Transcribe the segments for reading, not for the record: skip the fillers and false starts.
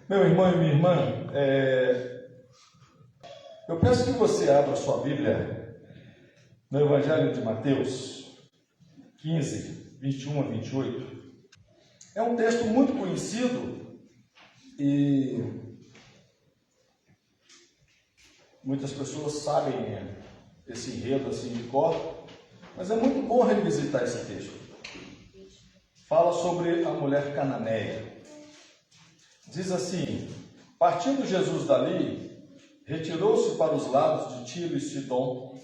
Meu irmão e minha irmã, eu peço que você abra sua Bíblia no Evangelho de Mateus 15, 21 a 28. É um texto muito conhecido e muitas pessoas sabem esse enredo assim de cor, mas é muito bom revisitar esse texto. Fala sobre a mulher cananeia. Diz assim: partindo Jesus dali, retirou-se para os lados de Tiro e Sidom,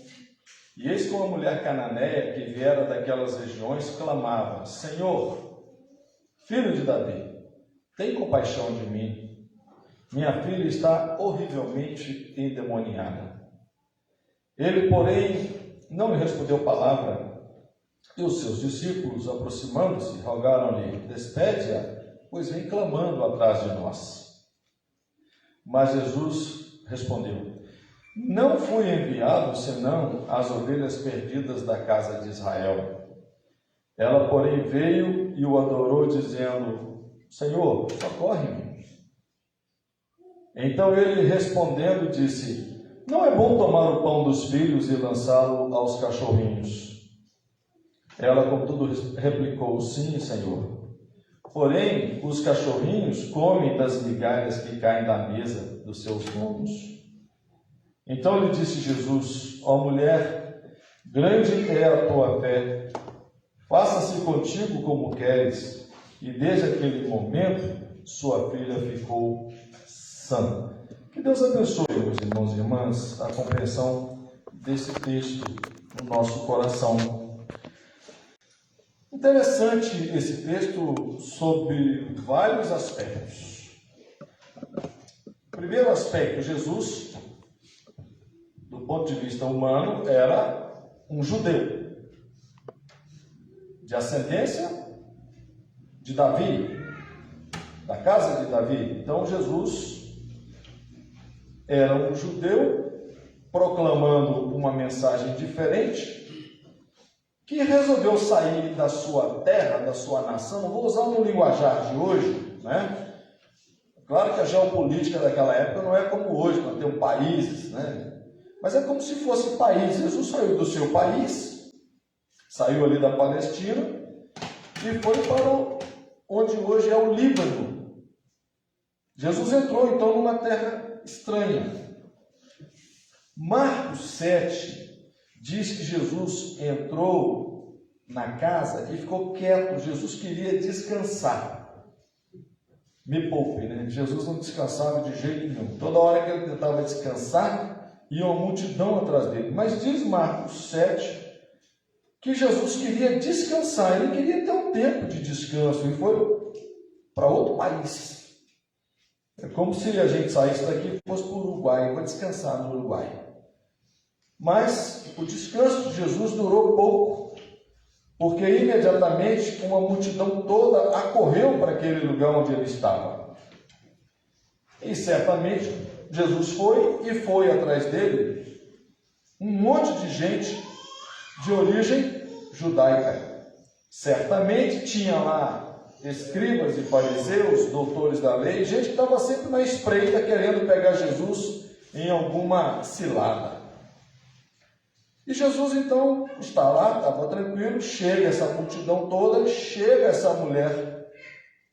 e eis que uma mulher cananeia que viera daquelas regiões clamava: Senhor, filho de Davi, tem compaixão de mim. Minha filha está horrivelmente endemoniada. Ele, porém, não lhe respondeu palavra, e os seus discípulos, aproximando-se, rogaram-lhe: despede-a, pois vem clamando atrás de nós. Mas Jesus respondeu: não fui enviado senão às ovelhas perdidas da casa de Israel. Ela, porém, veio e o adorou, dizendo: Senhor, socorre-me. Então ele, respondendo, disse: não é bom tomar o pão dos filhos e lançá-lo aos cachorrinhos. Ela, contudo, replicou: sim, Senhor. Porém, os cachorrinhos comem das migalhas que caem da mesa dos seus donos. Então lhe disse Jesus: ó mulher, grande é a tua fé, faça-se contigo como queres. E desde aquele momento, sua filha ficou sã. Que Deus abençoe, meus irmãos e irmãs, a compreensão desse texto no nosso coração. Interessante esse texto sob vários aspectos. Primeiro aspecto, Jesus, do ponto de vista humano, era um judeu, de ascendência de Davi, da casa de Davi. Então Jesus era um judeu proclamando uma mensagem diferente, que resolveu sair da sua terra, da sua nação. Não vou usar no linguajar de hoje, né? Claro que a geopolítica daquela época não é como hoje, nós temos países, né? Mas é como se fosse país. Jesus saiu do seu país, saiu ali da Palestina e foi para onde hoje é o Líbano. Jesus entrou então numa terra estranha. Marcos 7 diz que Jesus entrou na casa e ficou quieto. Jesus queria descansar. Me poupe, né? Jesus não descansava de jeito nenhum. Toda hora que ele tentava descansar, ia uma multidão atrás dele. Mas diz Marcos 7 que Jesus queria descansar. Ele queria ter um tempo de descanso e foi para outro país. É como se a gente saísse daqui e fosse para o Uruguai. Eu vou descansar no Uruguai. Mas o descanso de Jesus durou pouco, porque imediatamente uma multidão toda acorreu para aquele lugar onde ele estava. E certamente Jesus foi atrás dele um monte de gente de origem judaica. Certamente tinha lá escribas e fariseus, doutores da lei, gente que estava sempre na espreita querendo pegar Jesus em alguma cilada. E Jesus então está lá, estava tranquilo, chega essa multidão toda, chega essa mulher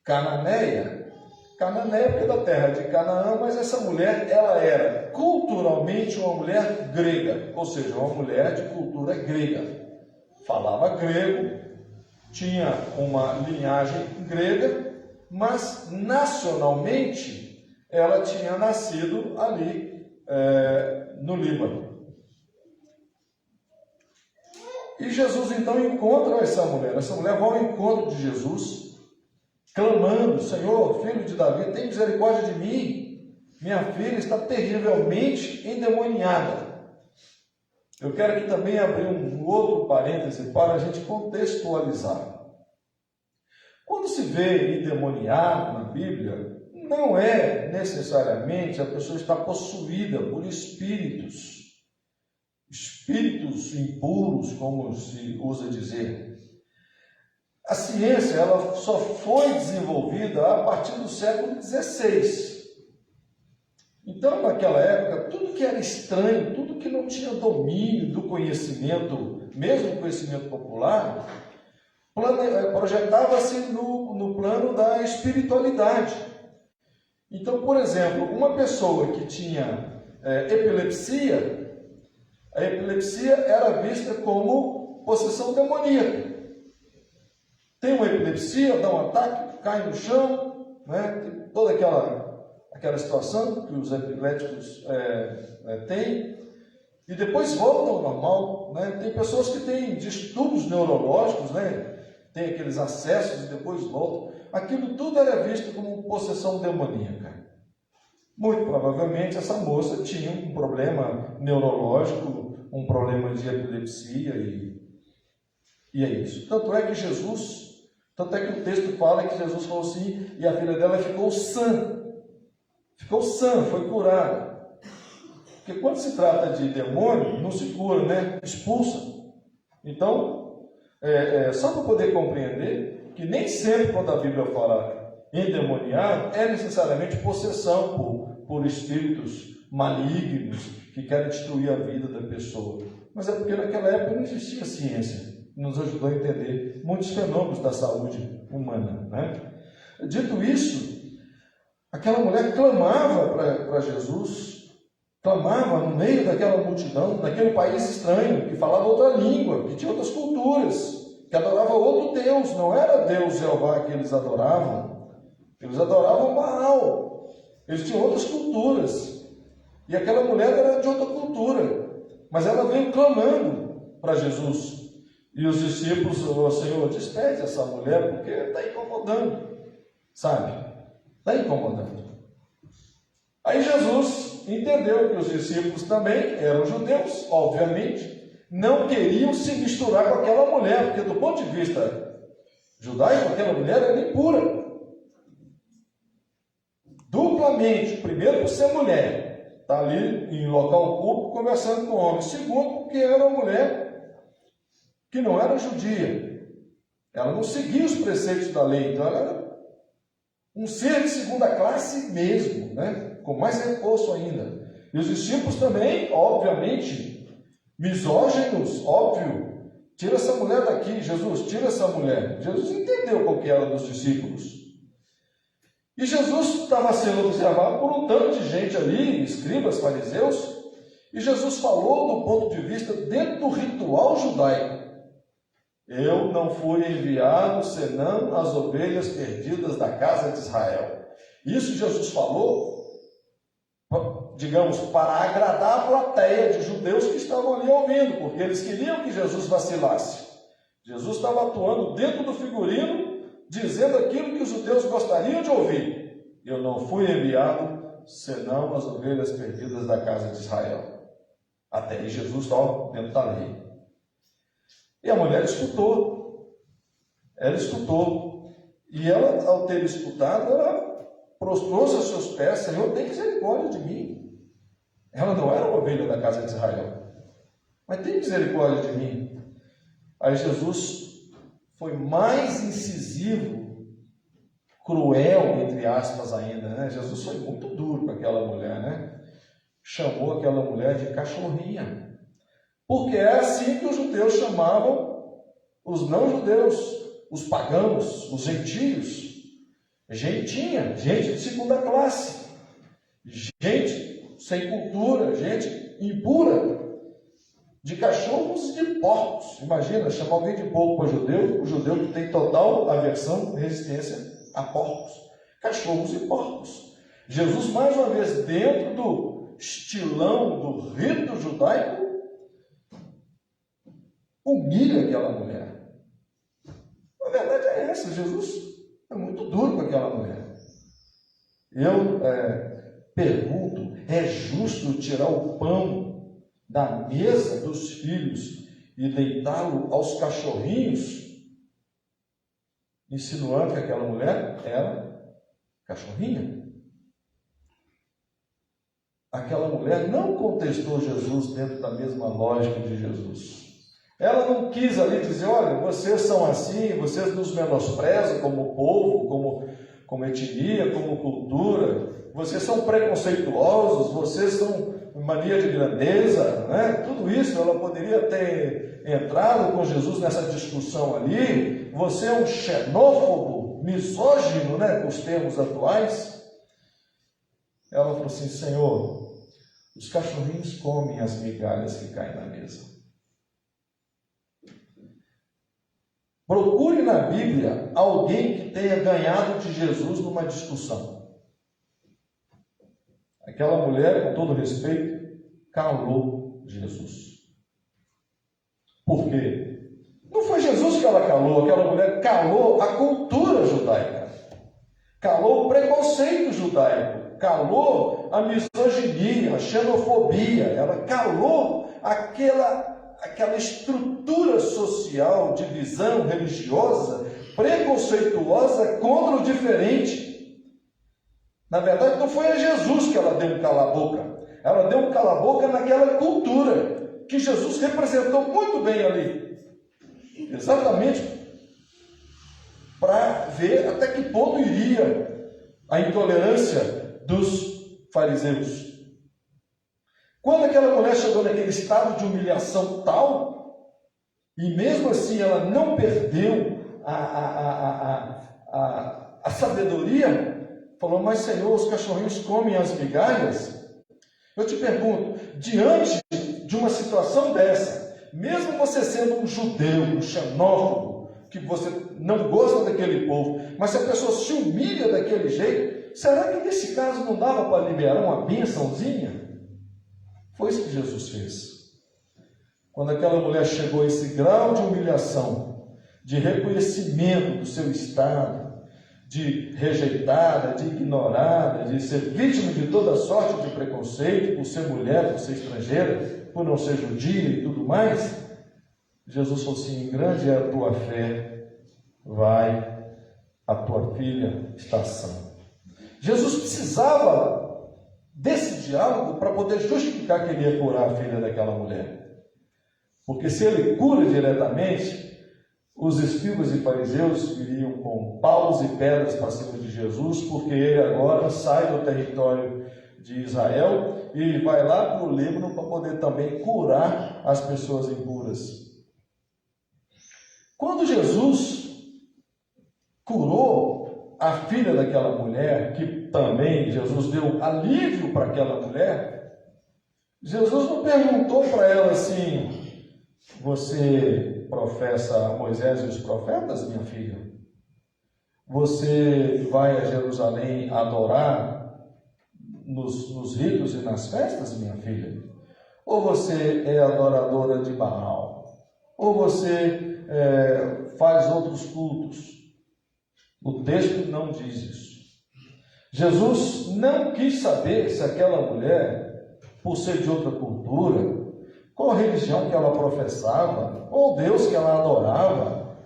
cananeia porque é da terra de Canaã, mas essa mulher, ela era culturalmente uma mulher grega, ou seja, uma mulher de cultura grega. Falava grego, tinha uma linhagem grega, mas nacionalmente ela tinha nascido ali no Líbano. E Jesus então encontra essa mulher vai ao encontro de Jesus, clamando: Senhor, filho de Davi, tem misericórdia de mim, minha filha está terrivelmente endemoniada. Eu quero aqui também abrir um outro parêntese para a gente contextualizar. Quando se vê endemoniado na Bíblia, não é necessariamente a pessoa está possuída por espíritos impuros, como se usa dizer. A ciência ela só foi desenvolvida a partir do século XVI. Então, naquela época, tudo que era estranho, tudo que não tinha domínio do conhecimento, mesmo o conhecimento popular, projetava-se no plano da espiritualidade. Então, por exemplo, uma pessoa que tinha epilepsia, a epilepsia era vista como possessão demoníaca. Tem uma epilepsia, dá um ataque, cai no chão, né? Tem toda aquela situação que os epiléticos têm, e depois voltam ao normal, né? Tem pessoas que têm distúrbios neurológicos, né? Tem aqueles acessos e depois voltam. Aquilo tudo era visto como possessão demoníaca. Muito provavelmente essa moça tinha um problema neurológico, um problema de epilepsia, e é isso. Tanto é que o texto fala que Jesus falou assim, e a filha dela ficou sã. Ficou sã, foi curada. Porque quando se trata de demônio, não se cura, né? Expulsa. Então, só para poder compreender que nem sempre quando a Bíblia fala endemoniado, é necessariamente possessão por espíritos malignos que querem destruir a vida da pessoa. Mas é porque naquela época não existia ciência. Nos ajudou a entender muitos fenômenos da saúde humana, né? Dito isso, aquela mulher clamava para Jesus, clamava no meio daquela multidão, naquele país estranho, que falava outra língua, que tinha outras culturas, que adorava outro Deus, não era Deus Jeová que eles adoravam Baal, eles tinham outras culturas, e aquela mulher era de outra cultura, mas ela veio clamando para Jesus, e os discípulos falaram: Senhor, despede essa mulher, porque está incomodando, sabe? Está incomodando. Aí Jesus entendeu que os discípulos também eram judeus, obviamente, não queriam se misturar com aquela mulher, porque do ponto de vista judaico, aquela mulher era impura. Duplamente, primeiro por ser mulher, está ali em local público conversando com homem. Segundo, porque era uma mulher que não era judia. Ela não seguia os preceitos da lei, então ela era um ser de segunda classe mesmo, né? Com mais reforço ainda. E os discípulos também, obviamente, misóginos, óbvio. Tira essa mulher daqui, Jesus, tira essa mulher. Jesus entendeu qual que era dos discípulos. E Jesus estava sendo observado por um tanto de gente ali, escribas, fariseus, e Jesus falou do ponto de vista dentro do ritual judaico. Eu não fui enviado senão as ovelhas perdidas da casa de Israel. Isso Jesus falou, digamos, para agradar a plateia de judeus que estavam ali ouvindo, porque eles queriam que Jesus vacilasse. Jesus estava atuando dentro do figurino, dizendo aquilo que os judeus gostariam de ouvir. Eu não fui enviado senão as ovelhas perdidas da casa de Israel. Até aí Jesus estava dentro da lei. E a mulher escutou. Ela escutou. E ela, ao ter escutado, ela prostrou-se aos seus pés: Senhor, tem misericórdia de mim. Ela não era uma ovelha da casa de Israel, mas tem misericórdia de mim. Aí Jesus foi mais incisivo, cruel, entre aspas ainda, né? Jesus foi muito duro com aquela mulher, né? Chamou aquela mulher de cachorrinha. Porque é assim que os judeus chamavam os não-judeus, os pagãos, os gentios. Gentinha, gente de segunda classe, gente sem cultura, gente impura, de cachorros e de porcos. Imagina, chamar alguém de porco para judeu, o judeu que tem total aversão e resistência a porcos. Cachorros e porcos. Jesus, mais uma vez, dentro do estilão do rito judaico, humilha aquela mulher. A verdade é essa: Jesus é muito duro com aquela mulher. Eu pergunto: é justo tirar o pão da mesa dos filhos e deitá-lo aos cachorrinhos? Insinuando que aquela mulher era cachorrinha. Aquela mulher não contestou Jesus dentro da mesma lógica de Jesus. Ela não quis ali dizer: olha, vocês são assim, vocês nos menosprezam como povo, como etnia, como cultura, vocês são preconceituosos, vocês são mania de grandeza, né? Tudo isso ela poderia ter entrado com Jesus nessa discussão ali. Você é um xenófobo, misógino, né? Com os termos atuais. Ela falou assim: Senhor, os cachorrinhos comem as migalhas que caem na mesa. Procure na Bíblia alguém que tenha ganhado de Jesus numa discussão. Aquela mulher, com todo respeito, calou Jesus. Por quê? Não foi Jesus que ela calou, aquela mulher calou a cultura judaica, calou o preconceito judaico, calou a misoginia, a xenofobia, ela calou aquela estrutura social de visão religiosa, preconceituosa contra o diferente. Na verdade, não foi a Jesus que ela deu um cala-boca. Ela deu um cala-boca naquela cultura que Jesus representou muito bem ali. Exatamente para ver até que ponto iria a intolerância dos fariseus. Quando aquela mulher chegou naquele estado de humilhação tal, e mesmo assim ela não perdeu a sabedoria, falou: mas Senhor, os cachorrinhos comem as migalhas. Eu te pergunto, diante de uma situação dessa, mesmo você sendo um judeu, um xenófobo, que você não gosta daquele povo, mas se a pessoa se humilha daquele jeito, será que nesse caso não dava para liberar uma bênçãozinha? Foi isso que Jesus fez. Quando aquela mulher chegou a esse grau de humilhação, de reconhecimento do seu estado, de rejeitada, de ignorada, de ser vítima de toda sorte de preconceito, por ser mulher, por ser estrangeira, por não ser judia e tudo mais, Jesus falou assim: grande é a tua fé, vai, a tua filha está sã. Jesus precisava desse diálogo para poder justificar que ele ia curar a filha daquela mulher. Porque se ele cura diretamente, os escribas e fariseus viriam com paus e pedras para cima de Jesus, porque ele agora sai do território de Israel e ele vai lá para o Líbano para poder também curar as pessoas impuras. Quando Jesus curou a filha daquela mulher, que também Jesus deu alívio para aquela mulher, Jesus não perguntou para ela assim: você professa Moisés e os profetas, minha filha? Você vai a Jerusalém adorar nos ritos e nas festas, minha filha? Ou você é adoradora de Baal? Ou você faz outros cultos? O texto não diz isso. Jesus não quis saber se aquela mulher, por ser de outra cultura, qual religião que ela professava, qual Deus que ela adorava,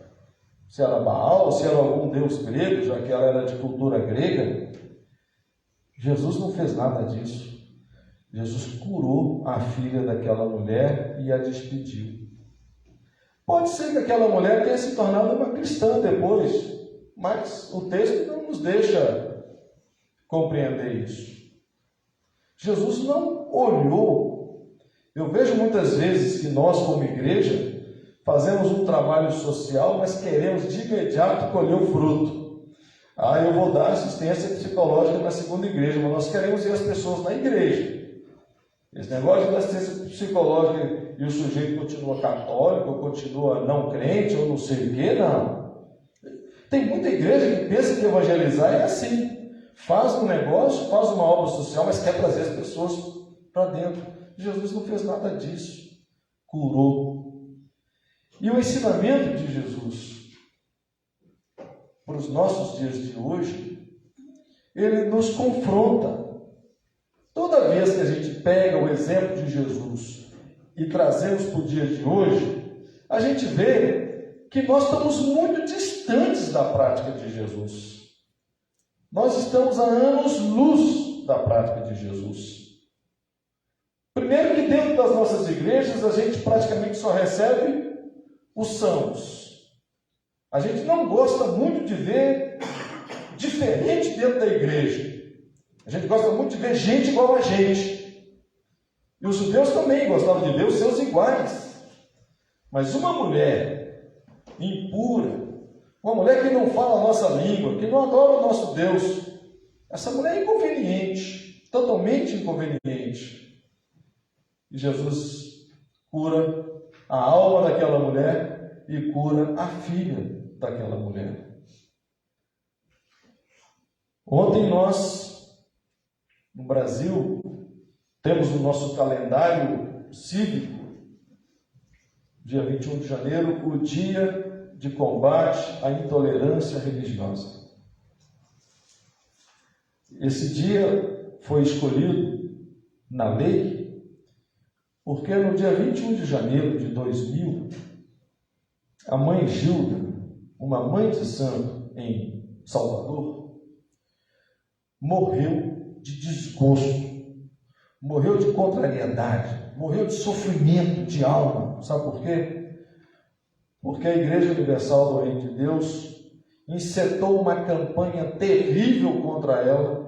se era Baal, se era algum Deus grego, já que ela era de cultura grega. Jesus não fez nada disso. Jesus curou a filha daquela mulher e a despediu. Pode ser que aquela mulher tenha se tornado uma cristã depois, mas o texto não nos deixa compreender isso. Jesus não olhou. Eu vejo muitas vezes que nós, como igreja, fazemos um trabalho social, mas queremos de imediato colher o fruto. Eu vou dar assistência psicológica na segunda igreja, mas nós queremos ver as pessoas na igreja. Esse negócio de assistência psicológica e o sujeito continua católico, ou continua não crente, ou não sei o quê, não. Tem muita igreja que pensa que evangelizar é assim. Faz um negócio, faz uma obra social, mas quer trazer as pessoas para dentro. Jesus não fez nada disso. Curou. E o ensinamento de Jesus para os nossos dias de hoje, ele nos confronta. Toda vez que a gente pega o exemplo de Jesus e trazemos para o dia de hoje, a gente vê que nós estamos muito distantes da prática de Jesus. Nós estamos a anos-luz da prática de Jesus. Primeiro que dentro das nossas igrejas, a gente praticamente só recebe os sãos. A gente não gosta muito de ver diferente dentro da igreja. A gente gosta muito de ver gente igual a gente. E os judeus também gostavam de ver os seus iguais. Mas uma mulher impura, uma mulher que não fala a nossa língua, que não adora o nosso Deus, essa mulher é inconveniente, totalmente inconveniente. E Jesus cura a alma daquela mulher e cura a filha daquela mulher. Ontem nós, no Brasil, temos o nosso calendário cívico, dia 21 de janeiro, o dia de combate à intolerância religiosa. Esse dia foi escolhido na lei porque no dia 21 de janeiro de 2000, a mãe Gilda, uma mãe de santo em Salvador, morreu de desgosto, morreu de contrariedade, morreu de sofrimento de alma. Sabe por quê? Porque a Igreja Universal do Reino de Deus encetou uma campanha terrível contra ela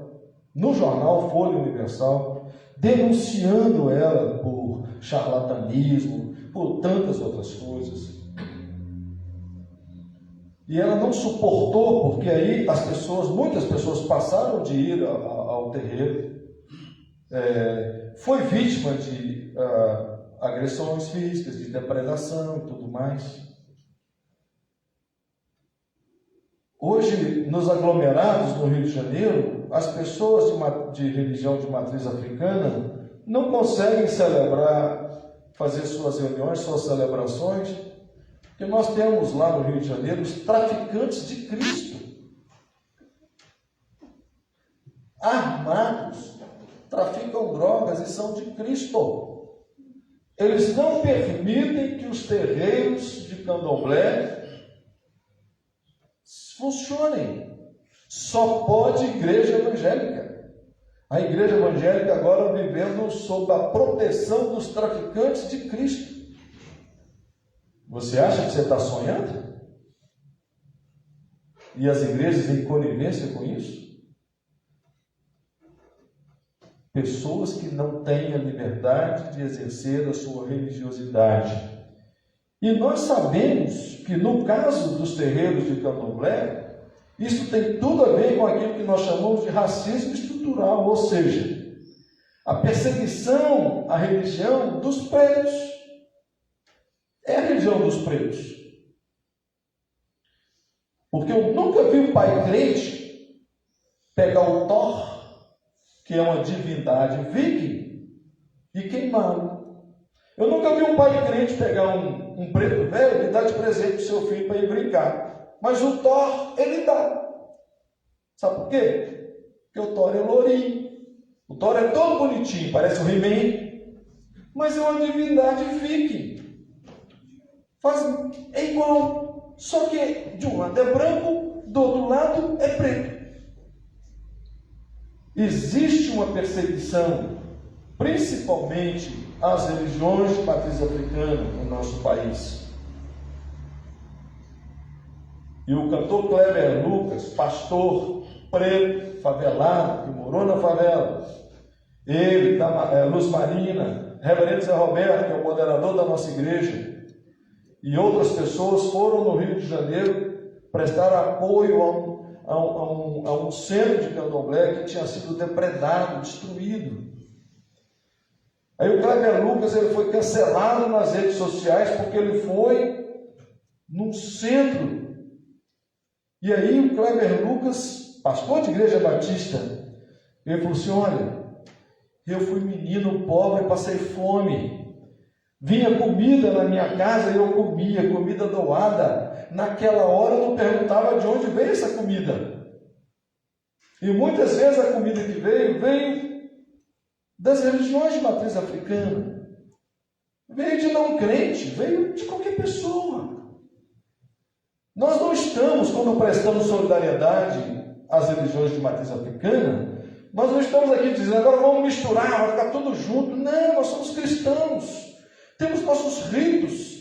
no jornal Folha Universal, denunciando ela por charlatanismo, por tantas outras coisas. E ela não suportou, porque aí muitas pessoas passaram de ir ao terreiro, foi vítima de agressões físicas, de depredação e tudo mais. Hoje, nos aglomerados no Rio de Janeiro, as pessoas de religião de matriz africana não conseguem fazer suas reuniões, suas celebrações, porque nós temos lá no Rio de Janeiro os traficantes de Cristo, armados, traficam drogas e são de Cristo. Eles não permitem que os terreiros de candomblé funcionem. Só pode igreja evangélica. A igreja evangélica agora vivendo sob a proteção dos traficantes de Cristo. Você acha que você está sonhando? E as igrejas em conivência com isso? Pessoas que não têm a liberdade de exercer a sua religiosidade. E nós sabemos que no caso dos terreiros de candomblé, isso tem tudo a ver com aquilo que nós chamamos de racismo estrutural, ou seja, a perseguição à religião dos pretos. É a religião dos pretos. Porque eu nunca vi um pai crente pegar o Thor, que é uma divindade viking, e queimá-lo. Eu nunca vi um pai crente pegar um preto velho e dar de presente para o seu filho para ir brincar. Mas o Thor, ele dá. Sabe por quê? Porque o Thor é lourinho. O Thor é todo bonitinho, parece o He-Man, mas é uma divindade viking. É igual, só que de um lado é branco, do outro lado é preto. Existe uma perseguição, principalmente às religiões de matriz africana no nosso país. E o cantor Kleber Lucas, pastor preto, favelado, que morou na favela, ele, Luz Marina, Reverendo Zé Roberto, que é o moderador da nossa igreja, e outras pessoas foram no Rio de Janeiro prestar apoio a um centro de candomblé que tinha sido depredado, destruído. Aí o Kleber Lucas ele foi cancelado nas redes sociais porque ele foi num centro. E aí o Kleber Lucas, pastor de igreja batista, ele falou assim: olha, eu fui menino pobre, passei fome. Vinha comida na minha casa e eu comia, comida doada. Naquela hora eu não perguntava de onde veio essa comida. E muitas vezes a comida que veio das religiões de matriz africana. Veio de não crente, veio de qualquer pessoa. Nós não estamos, quando prestamos solidariedade às religiões de matriz africana, nós não estamos aqui dizendo, agora vamos misturar, vai ficar tudo junto. Não, nós somos cristãos. Temos nossos ritos.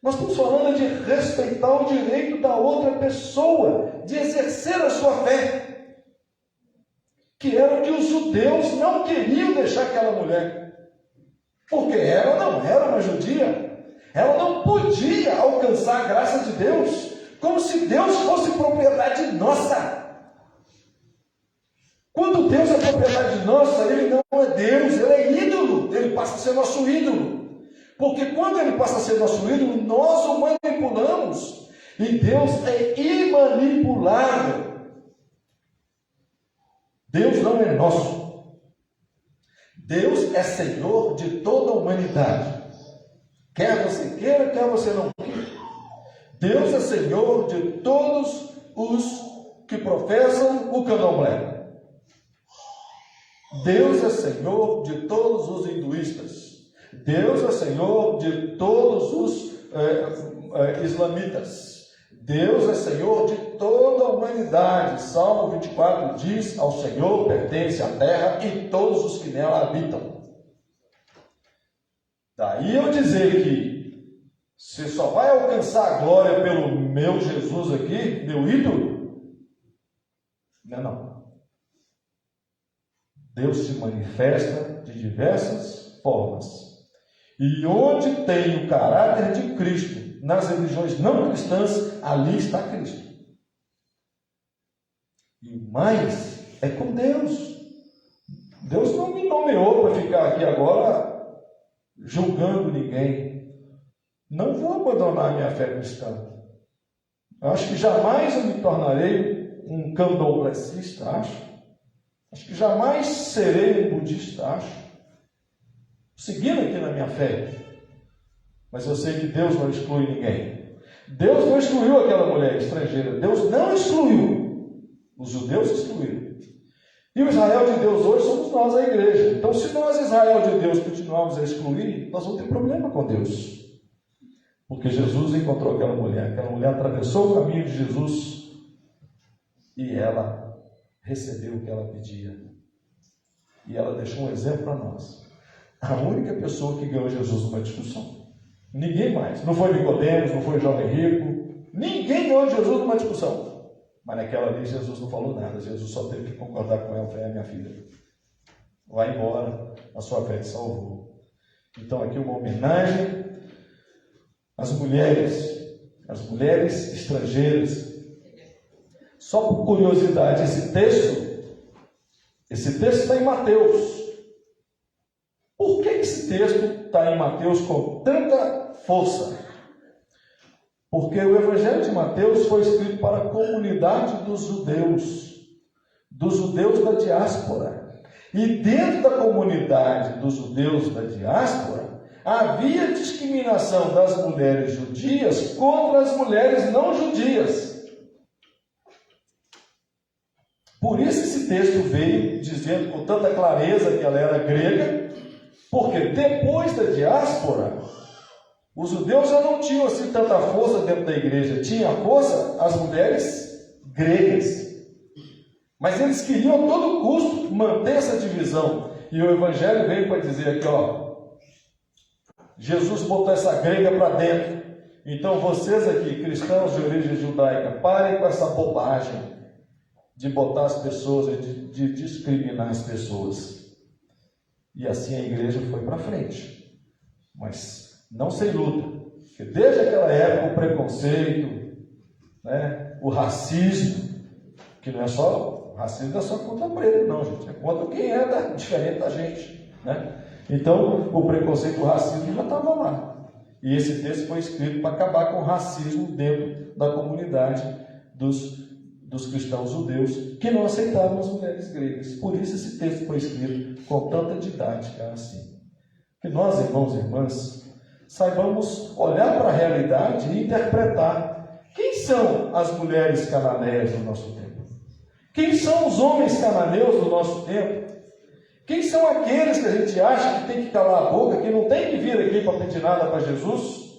Nós estamos falando de respeitar o direito da outra pessoa, de exercer a sua fé. que era o que os judeus não queriam deixar aquela mulher, porque ela não era uma judia, ela não podia alcançar a graça de Deus, como se Deus fosse propriedade nossa. Quando Deus é propriedade nossa, Ele não é Deus, Ele é ídolo, Ele passa a ser nosso ídolo. Porque quando Ele passa a ser nosso ídolo, nós o manipulamos. E Deus é imanipulável. Deus não é nosso. Deus é Senhor de toda a humanidade. Quer você queira, quer você não queira. Deus é Senhor de todos os que professam o candomblé. Deus é Senhor de todos os hinduístas. Deus é Senhor de todos os islamitas. Deus é Senhor de toda a humanidade. Salmo 24 diz: ao Senhor pertence a terra e todos os que nela habitam. Daí eu dizer que você só vai alcançar a glória pelo meu Jesus aqui, meu ídolo? Não. Deus se manifesta de diversas formas. E onde tem o caráter de Cristo, nas religiões não cristãs, ali está Cristo. E mais, é com Deus. Deus não me nomeou para ficar aqui agora julgando ninguém. Não vou abandonar a minha fé cristã. Eu acho que jamais eu me tornarei um candomblessista, acho que jamais serei um budista, acho. Seguindo aqui na minha fé. Mas eu sei que Deus não exclui ninguém. Deus não excluiu aquela mulher estrangeira. Deus não excluiu. Os judeus excluíram. E o Israel de Deus hoje somos nós, a igreja. Então, se nós, Israel de Deus, continuarmos a excluir, nós vamos ter problema com Deus. Porque Jesus encontrou aquela mulher atravessou o caminho de Jesus e ela recebeu o que ela pedia. E ela deixou um exemplo para nós. A única pessoa que ganhou Jesus numa discussão. Ninguém mais. Não foi Nicodemos, não foi jovem rico. Ninguém ganhou Jesus numa discussão. Mas naquela vez Jesus não falou nada. Jesus só teve que concordar com ela. Falei: minha filha, vai embora, a sua fé te salvou. Então aqui uma homenagem às mulheres estrangeiras. Só por curiosidade, esse texto está em Mateus. Por que esse texto está em Mateus com tanta força? Porque o Evangelho de Mateus foi escrito para a comunidade dos judeus da diáspora. E dentro da comunidade dos judeus da diáspora, havia discriminação das mulheres judias contra as mulheres não judias. Por isso esse texto veio dizendo com tanta clareza que ela era grega, porque depois da diáspora, os judeus já não tinham assim tanta força dentro da igreja, tinha força as mulheres gregas. Mas eles queriam a todo custo manter essa divisão. E o Evangelho veio para dizer aqui, Jesus botou essa grega para dentro. Então vocês aqui, cristãos de origem judaica, parem com essa bobagem de botar as pessoas, de discriminar as pessoas. E assim a igreja foi para frente. Mas não sem luta. Porque desde aquela época o preconceito, o racismo, que não é só, o racismo não é só contra preto, não, gente. É contra quem é diferente da gente. Então, o preconceito, o racismo já estava lá. E esse texto foi escrito para acabar com o racismo dentro da comunidade dos cristãos judeus que não aceitavam as mulheres gregas. Por isso esse texto foi escrito com tanta didática assim. Que nós, irmãos e irmãs, saibamos olhar para a realidade e interpretar. Quem são as mulheres cananeias do nosso tempo? Quem são os homens cananeus do nosso tempo? Quem são aqueles que a gente acha que tem que calar a boca, que não tem que vir aqui para pedir nada para Jesus?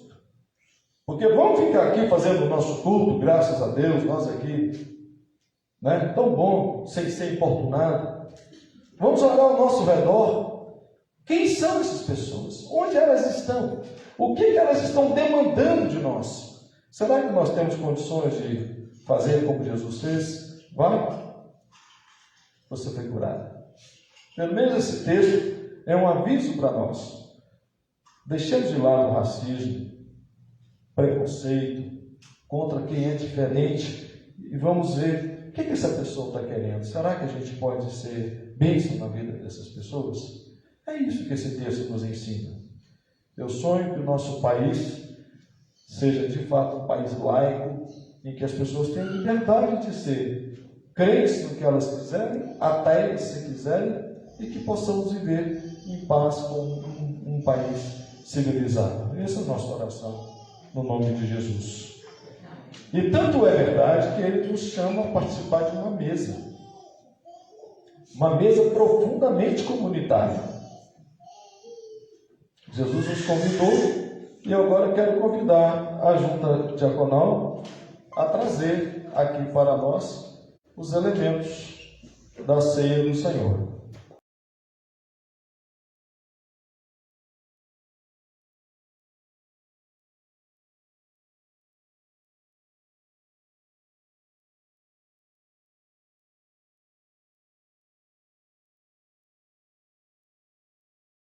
Porque vamos ficar aqui fazendo o nosso culto, graças a Deus, nós aqui, tão bom, sem ser importunado. Vamos olhar ao nosso redor. Quem são essas pessoas? Onde elas estão? O que elas estão demandando de nós? Será que nós temos condições de fazer como Jesus fez? Vai. você foi curada. Pelo menos esse texto é um aviso para nós. Deixemos de lado o racismo, preconceito contra quem é diferente e vamos ver o que essa pessoa está querendo. Será que a gente pode ser bênção na vida dessas pessoas? É isso que esse texto nos ensina. Eu sonho que o nosso país seja de fato um país laico, em que as pessoas tenham liberdade de ser crentes no que elas quiserem, ateus se quiserem, e que possamos viver em paz com um país civilizado. Essa é a nossa oração, no nome de Jesus. E tanto é verdade que ele nos chama a participar de uma mesa profundamente comunitária. Jesus nos convidou e eu agora quero convidar a junta diaconal a trazer aqui para nós os elementos da ceia do Senhor.